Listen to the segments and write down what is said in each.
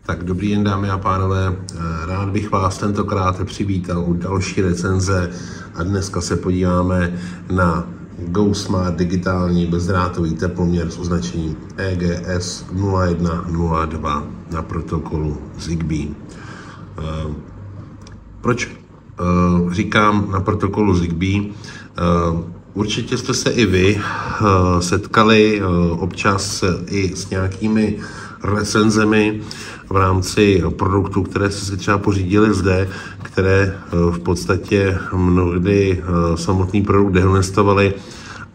Tak dobrý den, dámy a pánové, rád bych vás tentokrát přivítal u další recenze a dneska se podíváme na GoSmart digitální bezdrátový teploměr s označením EGS 0102 na protokolu Zigbee. Proč říkám na protokolu Zigbee? Určitě jste se i vy setkali občas i s nějakými recenzemi v rámci produktů, které jste si třeba pořídili zde, které v podstatě mnohdy samotný produkt dehonestovali,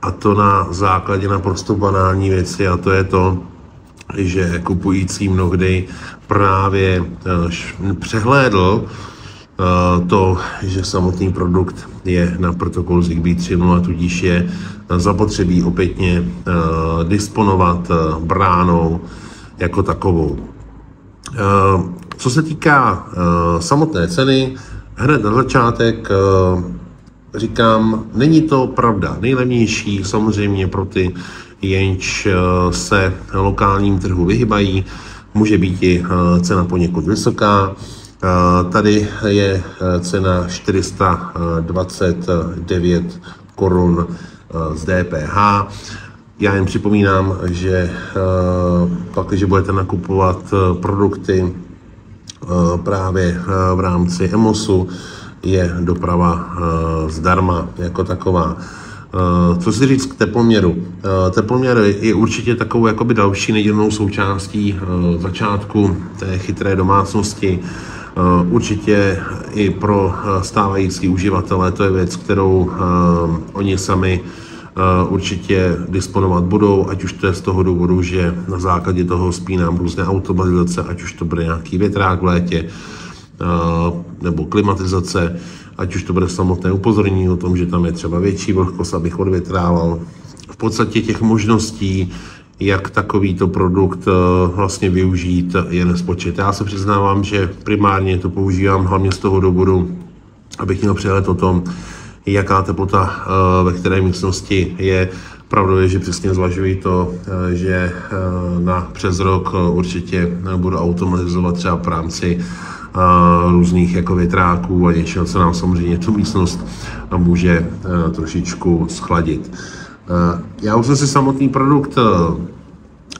a to na základě naprosto banální věci, a to je to, že kupující mnohdy právě přehlédl to, že samotný produkt je na protokolu Zigbee 3.0, tudíž je zapotřebí opětně disponovat bránou jako takovou. Co se týká samotné ceny, hned na začátek říkám, není to pravda. Nejlevnější samozřejmě pro ty, jenž se lokálním trhu vyhybají, může být i cena poněkud vysoká. Tady je cena 429 korun z DPH. Já jen připomínám, že pak, když budete nakupovat produkty právě v rámci EMOSu, je doprava zdarma jako taková. Co si říct k teploměru? Teploměr je určitě takovou jakoby další nedílnou součástí začátku té chytré domácnosti. Určitě i pro stávající uživatele to je věc, kterou oni sami určitě disponovat budou, ať už to je z toho důvodu, že na základě toho spínám různé automatizace, ať už to bude nějaký větrák v létě, nebo klimatizace, ať už to bude samotné upozornění o tom, že tam je třeba větší vlhkost, abych odvětrával. V podstatě těch možností, jak takovýto produkt vlastně využít, je nespočet. Já se přiznávám, že primárně to používám hlavně z toho důvodu, abych měl přehled o tom, jaká teplota ve které místnosti je. Pravdou je, že přesně zvažuji to, že na přes rok určitě budu automatizovat třeba v rámci různých jako větráků a něčeho, co nám samozřejmě tu místnost může trošičku schladit. Já už jsem si samotný produkt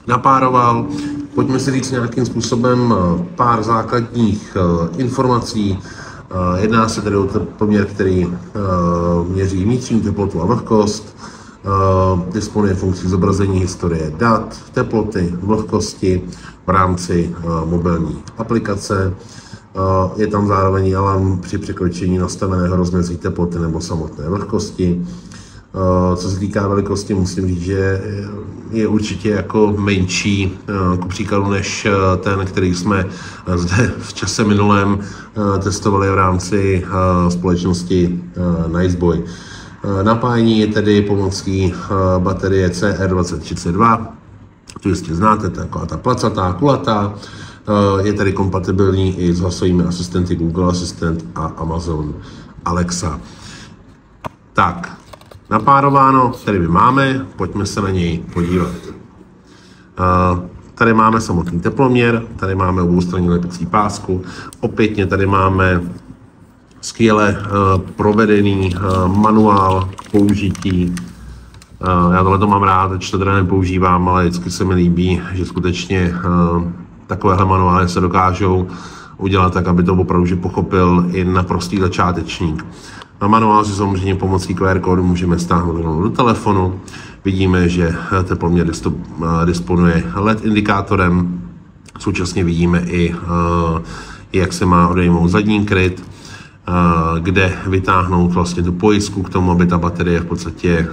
napároval. Pojďme si říct nějakým způsobem pár základních informací. Jedná se tedy o teploměr, který měří vnitřní teplotu a vlhkost, disponuje funkcí zobrazení historie dat, teploty, vlhkosti v rámci mobilní aplikace. Je tam zároveň alarm při překročení nastaveného rozmezí teploty nebo samotné vlhkosti. Co se týká velikosti, musím říct, že je určitě jako menší, ku příkladu, než ten, který jsme zde v čase minulém testovali v rámci společnosti Niceboy. Napájení je tedy pomocí baterie CR2032, tu jistě znáte, taková ta placatá, kulatá. Je tedy kompatibilní i s hlasovými asistenty Google Assistant a Amazon Alexa. Tak, napárováno tady my máme, pojďme se na něj podívat. Tady máme samotný teploměr, tady máme oboustranní lepicí pásku, opětně tady máme skvěle provedený manuál k použití. Já tohle mám rád, ač to teda nepoužívám, ale vždycky se mi líbí, že skutečně takovéhle manuály se dokážou udělat tak, aby to opravdu že pochopil i naprostý začátečník. Na manuál si samozřejmě pomocí QR kódu můžeme stáhnout do telefonu. Vidíme, že teploměr disponuje LED indikátorem. Současně vidíme i, jak se má odejmout zadní kryt, kde vytáhnout vlastně tu pojistku k tomu, aby ta baterie v podstatě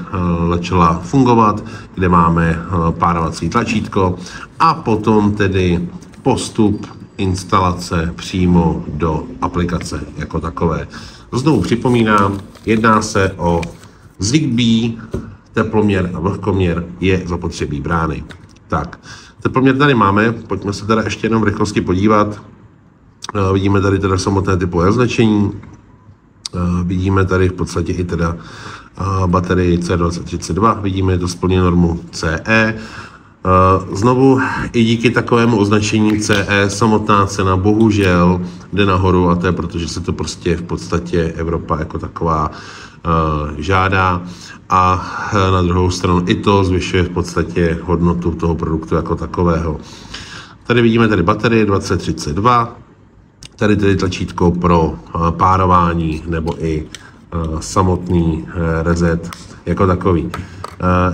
začala fungovat, kde máme párovací tlačítko a potom tedy postup instalace přímo do aplikace jako takové. Znovu připomínám, jedná se o Zigbee, teploměr a vlhkoměr, je zapotřebí brány. Tak, teploměr tady máme, pojďme se teda ještě jenom v rychlosti podívat. Vidíme tady teda samotné typové označení, vidíme tady v podstatě i teda baterii C2032, vidíme, je to splně normu CE, Znovu i díky takovému označení CE samotná cena bohužel jde nahoru, a to je proto, že se to prostě v podstatě Evropa jako taková žádá, a na druhou stranu i to zvyšuje v podstatě hodnotu toho produktu jako takového. Tady vidíme tady baterie 2032, tady tedy tlačítko pro párování nebo i samotný reset jako takový.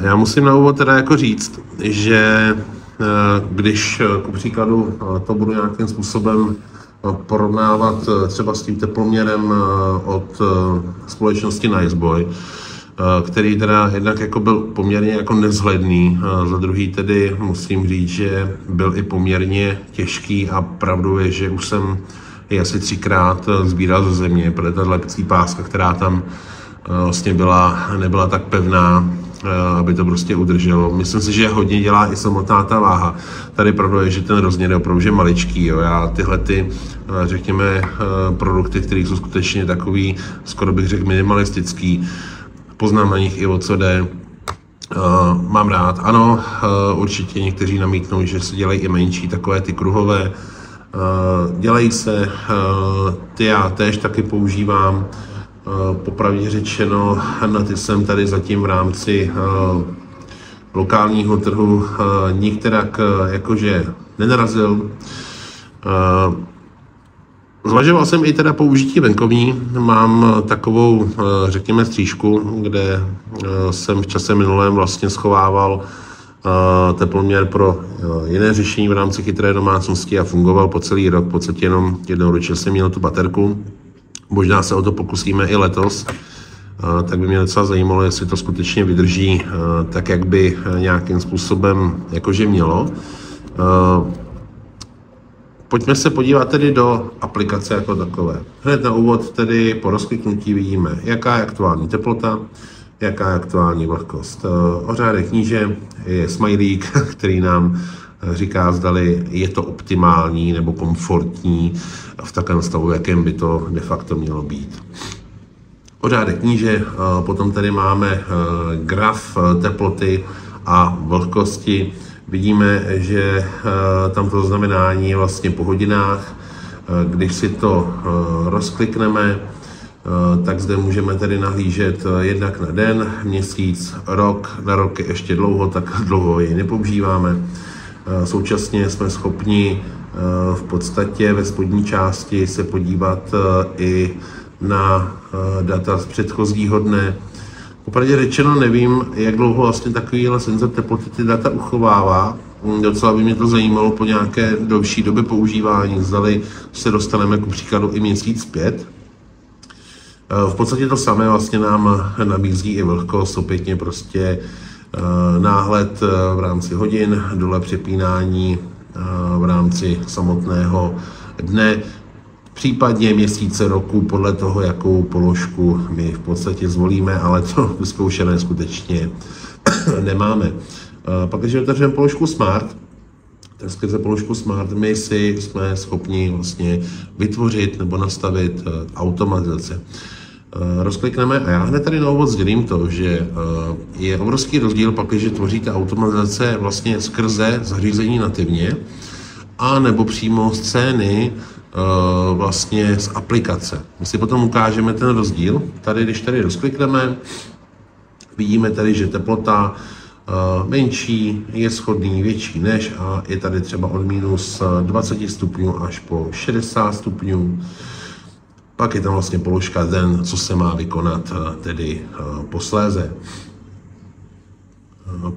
Já musím na úvod teda jako říct, že když ku příkladu to budu nějakým způsobem porovnávat třeba s tím teploměrem od společnosti Niceboy, který teda jednak jako byl poměrně jako nevzhledný, za druhý tedy musím říct, že byl i poměrně těžký, a pravdou je, že už jsem ji asi 3krát sbíral ze země, protože ta lepcí páska, která tam vlastně byla, nebyla tak pevná, aby to prostě udrželo. Myslím si, že hodně dělá i samotná ta váha. Tady pravda je, že ten rozměr je opravdu maličký. Jo. Já tyhle ty, řekněme, produkty, které jsou skutečně takový, skoro bych řekl minimalistický, poznám na nich i o co jde, mám rád. Ano, určitě někteří namítnou, že se dělají i menší, takové ty kruhové. Dělají se, ty já též taky používám. Popravdě řečeno, na ty jsem tady zatím v rámci lokálního trhu nikterak jakože nenarazil. Zvažoval jsem i teda použití venkovní. Mám takovou, řekněme, střížku, kde jsem v čase minulém vlastně schovával teploměr pro jiné řešení v rámci chytré domácnosti a fungoval po celý rok. V podstatě jenom jednou ročně jsem měl tu baterku. Možná se o to pokusíme i letos, tak by mě docela zajímalo, jestli to skutečně vydrží tak, jak by nějakým způsobem jakože mělo. Pojďme se podívat tedy do aplikace jako takové. Hned na úvod tedy po rozkliknutí vidíme, jaká je aktuální teplota, jaká je aktuální vlhkost. Ořádek níže je smajlík, který nám říká, zdali je to optimální nebo komfortní v takovém stavu, jakém by to de facto mělo být. Ořádek níže, potom tady máme graf teploty a vlhkosti. Vidíme, že tam to znamenání je vlastně po hodinách. Když si to rozklikneme, tak zde můžeme tedy nahlížet jednak na den, měsíc, rok. Na rok je ještě dlouho, tak dlouho ji nepoužíváme. Současně jsme schopni v podstatě ve spodní části se podívat i na data z předchozího dne. Popravdě řečeno nevím, jak dlouho vlastně takovýhle senzor teploty ty data uchovává. Docela by mě to zajímalo po nějaké delší době používání, zdali se dostaneme ku příkladu i měsíc zpět. V podstatě to samé vlastně nám nabízí i vlhkost, opětně prostě náhled v rámci hodin, dole přepínání v rámci samotného dne, případně měsíce, roku, podle toho, jakou položku my v podstatě zvolíme, ale to vyzkoušené skutečně nemáme. Pak, když otevřeme položku Smart, tak skrze položku Smart my si jsme schopni vlastně vytvořit nebo nastavit automatizace. Rozklikneme a já hned tady na úvod sdělím to, že je obrovský rozdíl pak, když tvoříte automatizace vlastně skrze zařízení nativně a nebo přímo scény vlastně z aplikace. My si potom ukážeme ten rozdíl. Tady, když tady rozklikneme, vidíme tady, že teplota menší je shodný, větší než, a je tady třeba od minus 20 stupňů až po 60 stupňů. Pak je tam vlastně položka den, co se má vykonat tedy posléze.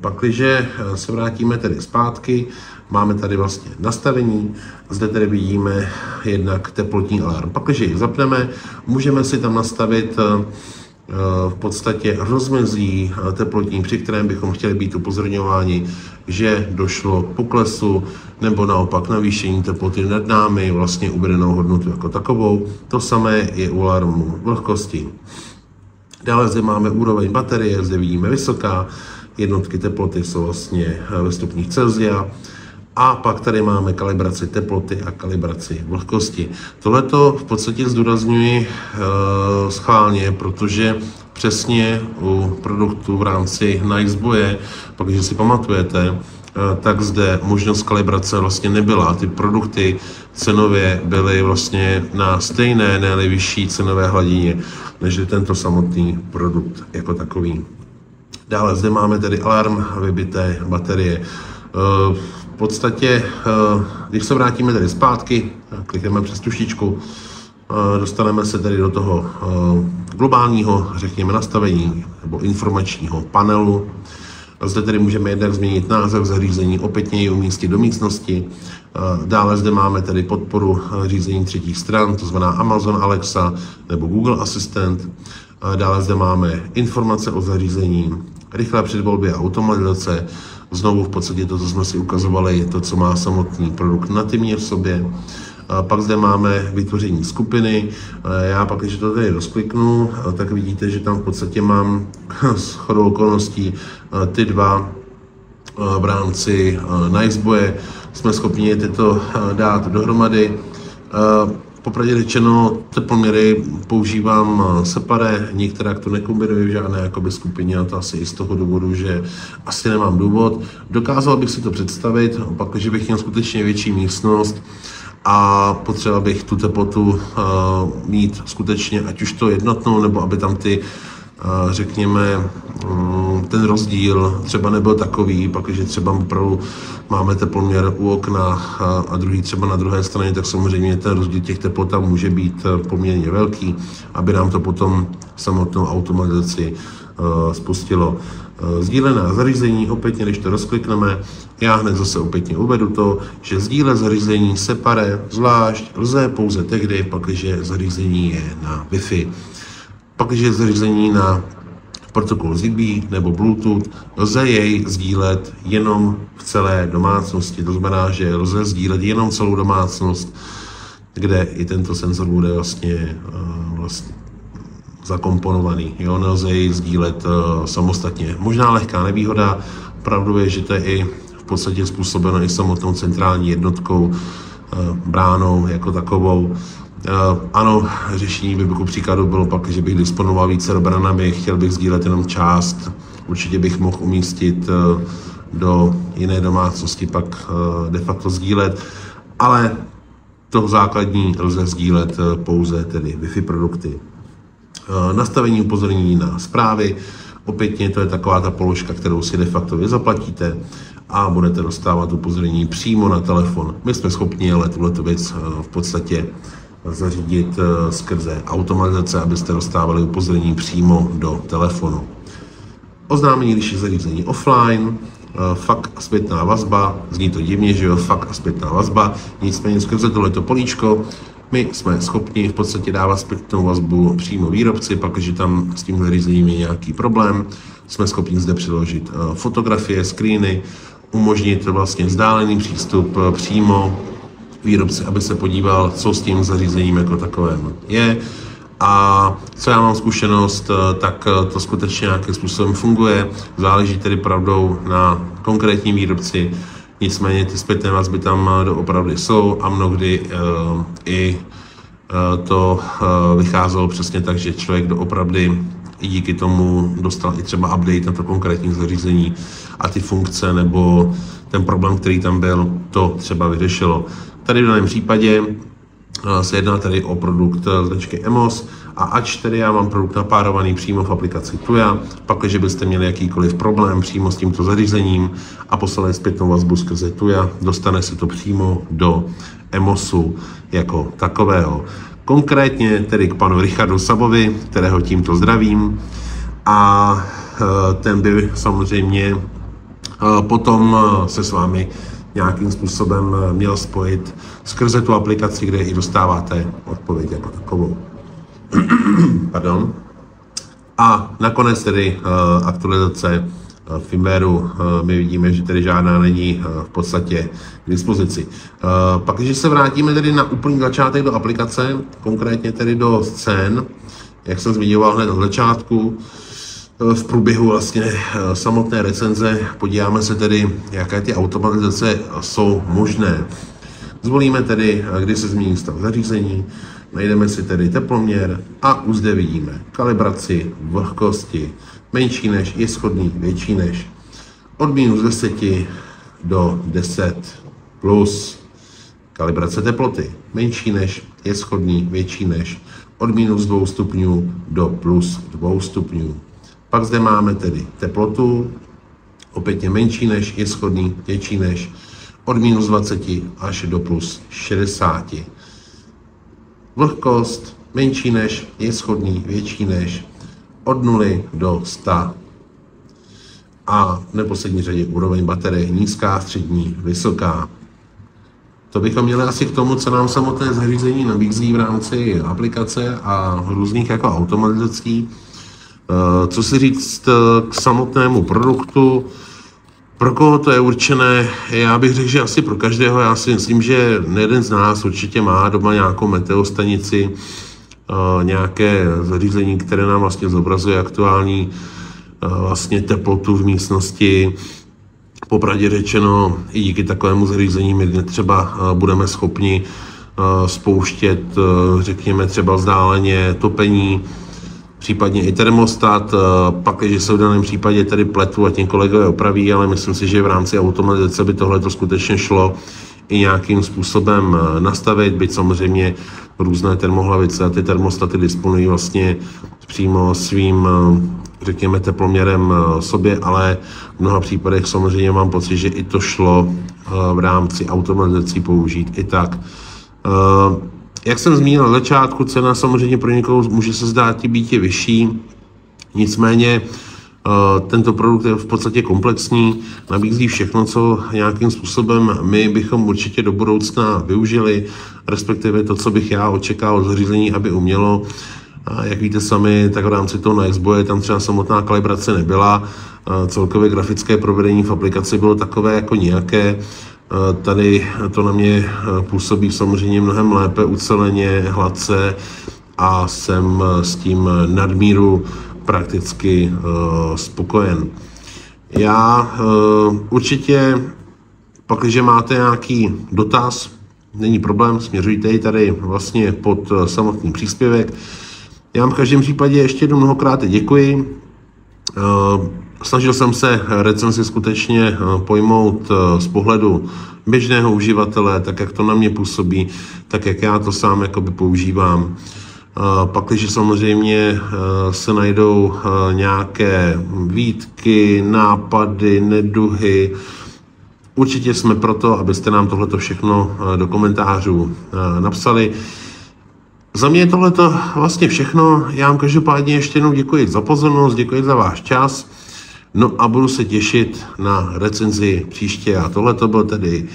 Pakliže se vrátíme tedy zpátky, máme tady vlastně nastavení, zde tedy vidíme jednak teplotní alarm. Pakliže ji zapneme, můžeme si tam nastavit v podstatě rozmezí teplotní, při kterém bychom chtěli být upozorňováni, že došlo k poklesu nebo naopak navýšení teploty nad námi, vlastně uvedenou hodnotu jako takovou. To samé je u alarmu vlhkosti. Dále zde máme úroveň baterie, zde vidíme vysoká, jednotky teploty jsou vlastně ve stupních Celsia. A pak tady máme kalibraci teploty a kalibraci vlhkosti. Tohleto v podstatě zdůrazňuji schválně, protože přesně u produktů v rámci Niceboye, pak když si pamatujete, tak zde možnost kalibrace vlastně nebyla. Ty produkty cenově byly vlastně na stejné, ne vyšší cenové hladině, než tento samotný produkt jako takový. Dále zde máme tedy alarm vybité baterie. V podstatě, když se vrátíme tedy zpátky, klikneme přes tuštičku, dostaneme se tedy do toho globálního, řekněme, nastavení nebo informačního panelu. Zde tedy můžeme jednak změnit název zařízení, opětně ji umístit do místnosti. Dále zde máme tedy podporu řízení třetích stran, to znamená Amazon Alexa nebo Google Asistent. Dále zde máme informace o zařízení, rychlé předvolby a automatizace. Znovu v podstatě to, co jsme si ukazovali, to, co má samotný produkt nativně v sobě. Pak zde máme vytvoření skupiny. Já pak, když to tady rozkliknu, tak vidíte, že tam v podstatě mám shodou okolností ty dva v rámci Niceboje. Jsme schopni tyto dát dohromady. Popravdě řečeno, teploměry používám separé, některé to nekombinuji v žádné jakoby skupině, a to asi i z toho důvodu, že asi nemám důvod. Dokázal bych si to představit, pak, že bych měl skutečně větší místnost a potřeba bych tu teplotu mít skutečně, ať už to jednotnou, nebo aby tam ty, řekněme, ten rozdíl třeba nebyl takový, pak, že třeba opravdu máme teploměr u okna a druhý třeba na druhé straně, tak samozřejmě ten rozdíl těch teplot tam může být poměrně velký, aby nám to potom samotnou automatizaci spustilo. Sdílená zařízení, opětně, když to rozklikneme, já hned zase opětně uvedu to, že sdílet zařízení separé, zvlášť, lze pouze tehdy, pakliže zařízení je na Wi-Fi. Pakliže zařízení na protokol Zigbee nebo Bluetooth, lze jej sdílet jenom v celé domácnosti. To znamená, že lze sdílet jenom celou domácnost, kde i tento senzor bude vlastně zakomponovaný. Jo, nelze jej sdílet samostatně. Možná lehká nevýhoda, pravdou je, že to je i v podstatě způsobeno i samotnou centrální jednotkou, bránou jako takovou. Ano, řešení by ku příkladu bylo pak, že bych disponoval více branami, chtěl bych sdílet jenom část, určitě bych mohl umístit do jiné domácnosti, pak de facto sdílet, ale to základní lze sdílet pouze tedy Wi-Fi produkty. Nastavení upozornění na zprávy, opětně to je taková ta položka, kterou si de facto vy zaplatíte a budete dostávat upozornění přímo na telefon. My jsme schopni ale tuhletu věc v podstatě zařídit skrze automatizace, abyste dostávali upozornění přímo do telefonu. Oznámení, když je zařízení offline, fakt a zpětná vazba, zní to divně, že jo, fakt a zpětná vazba, nicméně skrze tohleto políčko my jsme schopni v podstatě dávat zpětnou vazbu přímo výrobci, pak, když tam s tím zařízením je nějaký problém, jsme schopni zde přiložit fotografie, screeny, umožnit vlastně vzdálený přístup přímo výrobci, aby se podíval, co s tím zařízením jako takovém je. A co já mám zkušenost, tak to skutečně nějakým způsobem funguje. Záleží tedy pravdou na konkrétním výrobci. Nicméně ty zpětné vazby tam doopravdy jsou a mnohdy i to vycházelo přesně tak, že člověk doopravdy i díky tomu dostal i třeba update na to konkrétní zařízení a ty funkce nebo ten problém, který tam byl, to třeba vyřešilo. Tady v daném případě se jedná tedy o produkt značky EMOS a ač tedy já mám produkt napárovaný přímo v aplikaci Tuya, pak, když byste měli jakýkoliv problém přímo s tímto zařízením a poslali zpětnou vazbu skrze Tuya, dostane se to přímo do EMOSu jako takového. Konkrétně tedy k panu Richardu Sabovi, kterého tímto zdravím, a ten by samozřejmě potom se s vámi nějakým způsobem měl spojit skrze tu aplikaci, kde i dostáváte odpověď jako takovou. Pardon. A nakonec tedy aktualizace firmwareu, my vidíme, že tedy žádná není v podstatě k dispozici. Pak, když se vrátíme tedy na úplný začátek do aplikace, konkrétně tedy do scén, jak jsem zmiňoval hned na začátku, v průběhu vlastně samotné recenze podíváme se tedy, jaké ty automatizace jsou možné. Zvolíme tedy, kdy se změní stav zařízení, najdeme si tedy teploměr a už zde vidíme kalibraci, vlhkosti, menší než, je shodný, větší než, od -10 do 10 plus. Kalibrace teploty menší než, je shodný, větší než, od minus 2 stupňů do plus 2 stupňů. Pak zde máme tedy teplotu, opětně menší než, je shodný, větší než, od minus 20 až do plus 60. Vlhkost menší než, je shodný, větší než, od 0 do 100. A v neposlední řadě úroveň baterie nízká, střední, vysoká. To bychom měli asi k tomu, co nám samotné zařízení nabízí v rámci aplikace a různých jako automatizací. Co si říct k samotnému produktu, pro koho to je určené, já bych řekl, že asi pro každého. Já si myslím, že jeden z nás určitě má doma nějakou meteostanici, nějaké zařízení, které nám vlastně zobrazuje aktuální vlastně teplotu v místnosti. Popravdě řečeno, i díky takovému zařízení my třeba budeme schopni spouštět, řekněme, třeba vzdáleně topení, případně i termostat, pak, když se v daném případě tady pletu a tím kolegové opraví, ale myslím si, že v rámci automatizace by tohle to skutečně šlo i nějakým způsobem nastavit, byť samozřejmě různé termohlavice a ty termostaty disponují vlastně přímo svým, řekněme, teploměrem sobě, ale v mnoha případech samozřejmě mám pocit, že i to šlo v rámci automatizací použít i tak. Jak jsem zmínil na začátku, cena samozřejmě pro někoho může se zdát být vyšší, nicméně tento produkt je v podstatě komplexní, nabízí všechno, co nějakým způsobem my bychom určitě do budoucna využili, respektive to, co bych já očekával od zařízení, aby umělo. A jak víte sami, tak v rámci toho Nextboye tam třeba samotná kalibrace nebyla, celkové grafické provedení v aplikaci bylo takové jako nějaké. Tady to na mě působí samozřejmě mnohem lépe, uceleně, hladce a jsem s tím nadmíru prakticky spokojen. Já určitě, pak, když máte nějaký dotaz, není problém, směřujte ji tady vlastně pod samotný příspěvek. Já vám v každém případě ještě jednou mnohokrát děkuji. Snažil jsem se recenzi skutečně pojmout z pohledu běžného uživatele, tak jak to na mě působí, tak jak já to sám jakoby používám. Pak, když samozřejmě se najdou nějaké výtky, nápady, neduhy, určitě jsme proto, abyste nám tohleto všechno do komentářů napsali. Za mě je tohleto vlastně všechno. Já vám každopádně ještě jednou děkuji za pozornost, děkuji za váš čas. No a budu se těšit na recenzi příště. A tohleto byl tedy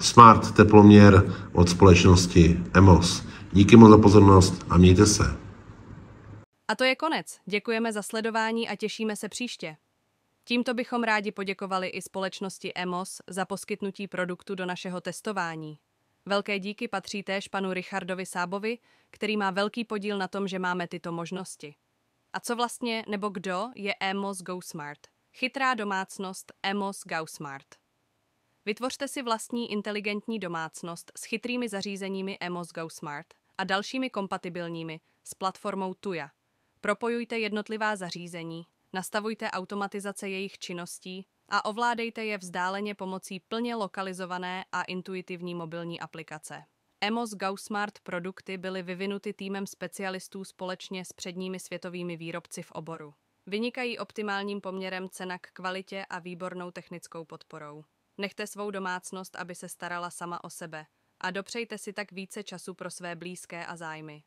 Smart teploměr od společnosti EMOS. Díky moc za pozornost a mějte se. A to je konec. Děkujeme za sledování a těšíme se příště. Tímto bychom rádi poděkovali i společnosti EMOS za poskytnutí produktu do našeho testování. Velké díky patří též panu Richardovi Sábovi, který má velký podíl na tom, že máme tyto možnosti. A co vlastně nebo kdo je EMOS Go Smart? Chytrá domácnost EMOS Go Smart. Vytvořte si vlastní inteligentní domácnost s chytrými zařízeními EMOS Go Smart a dalšími kompatibilními s platformou Tuya. Propojujte jednotlivá zařízení, nastavujte automatizace jejich činností a ovládejte je vzdáleně pomocí plně lokalizované a intuitivní mobilní aplikace. EMOS Go Smart produkty byly vyvinuty týmem specialistů společně s předními světovými výrobci v oboru. Vynikají optimálním poměrem cena k kvalitě a výbornou technickou podporou. Nechte svou domácnost, aby se starala sama o sebe a dopřejte si tak více času pro své blízké a zájmy.